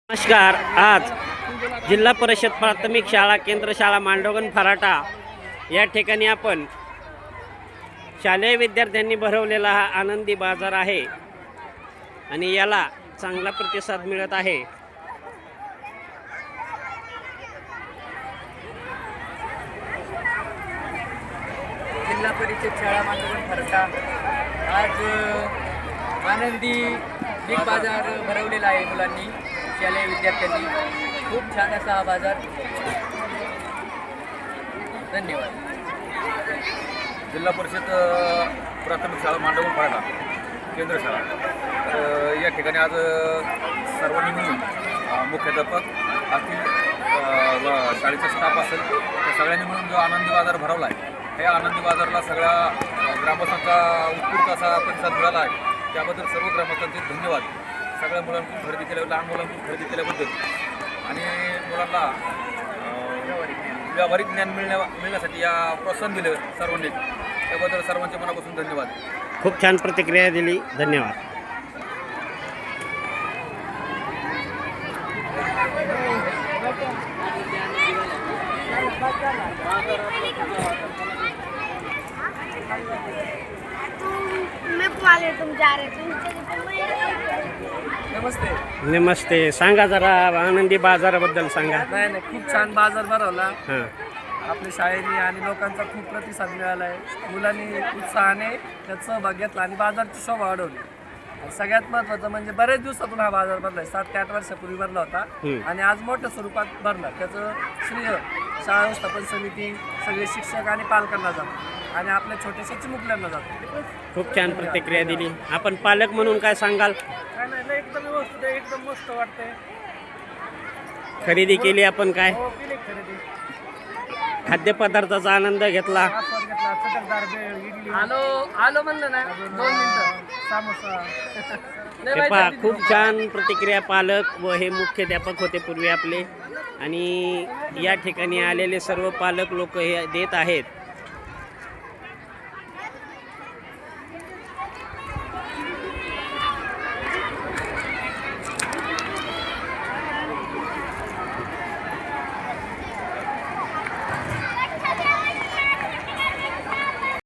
नमस्कार. आज जिल्हा परिषद प्राथमिक शाळा केंद्र शाळा मांडवगण फराटा या ठिकाणी आपण शालेय विद्यार्थ्यांनी भरवलेला हा आनंदी बाजार आहे आणि याला चांगला प्रतिसाद मिळत आहे. जिल्हा परिषद शाळा मांडवगण फराटा आज आनंदी बिग बाजार भरवलेला आहे. मुलांनी शालेय विद्यार्थ्यांनी खूप छान असा हा बाजार. धन्यवाद. जिल्हा परिषद प्राथमिक शाळा मांडवगण फराटा केंद्र शाळा तर या ठिकाणी आज सर्वांनी मिळून मुख्याध्यापक असतील शाळेचा स्टाफ असेल त्या सगळ्यांनी मिळून जो आनंदी बाजार भरवला आहे या आनंदी बाजारला सगळ्या ग्रामस्थांचा उत्स्फूर्त असा प्रतिसाद मिळाला आहे. त्याबद्दल सर्व ग्रामस्थांचे धन्यवाद. सगळ्या मुलांकडून खरेदी केल्या लहान मुलांकडून खरेदी केल्याबद्दल आणि मुलांना व्यावहारिक ज्ञान मिळण्यासाठी या प्रोत्साहन दिलं सर्वांनी त्याबद्दल सर्वांचे मनापासून धन्यवाद. खूप छान प्रतिक्रिया दिली. धन्यवाद. नमस्ते. नमस्ते. सांगा जरा आनंदी बाजाराबद्दल सांगा. नाही खूप छान बाजार भरवला हां आपल्या शाळेने आणि लोकांचा खूप प्रतिसाद मिळाला आहे. मुलांनी उत्साहाने त्यात सहभाग घेतला आणि बाजारची शोभा वाढवली. सगळ्यात महत्त्वाचं म्हणजे बरेच दिवसातून हा बाजार भरला आहे. 7 ते 8 वर्षापूर्वी भरला होता आणि आज मोठ्या स्वरूपात भरला. त्याचं श्रेय शाळा व्यवस्थापन समिती, सगळे शिक्षक आणि पालकांना जातं आणि आपल्या छोट्याशा चिमुकल्यांना जातं. खूप छान प्रतिक्रिया दिली. आपण पालक म्हणून काय सांगाल? काय नाही एकदम व्यवस्थित आहे. एकदम मस्त वाटतंय. खरेदी केली आपण काय हो केली खरेदी. खाद्यपदार्थाचा आनंद घेतला? आस्वाद घेतला. चटकदार भेळ, इडली. आलो म्हणलं ना 2 मिनिटं. समोसा. हे पहा खूप छान प्रतिक्रिया. पालक व हे मुख्याध्यापक होते पूर्वी आपले आणि या ठिकाणी आलेले सर्व पालक लोक हे देत आहेत.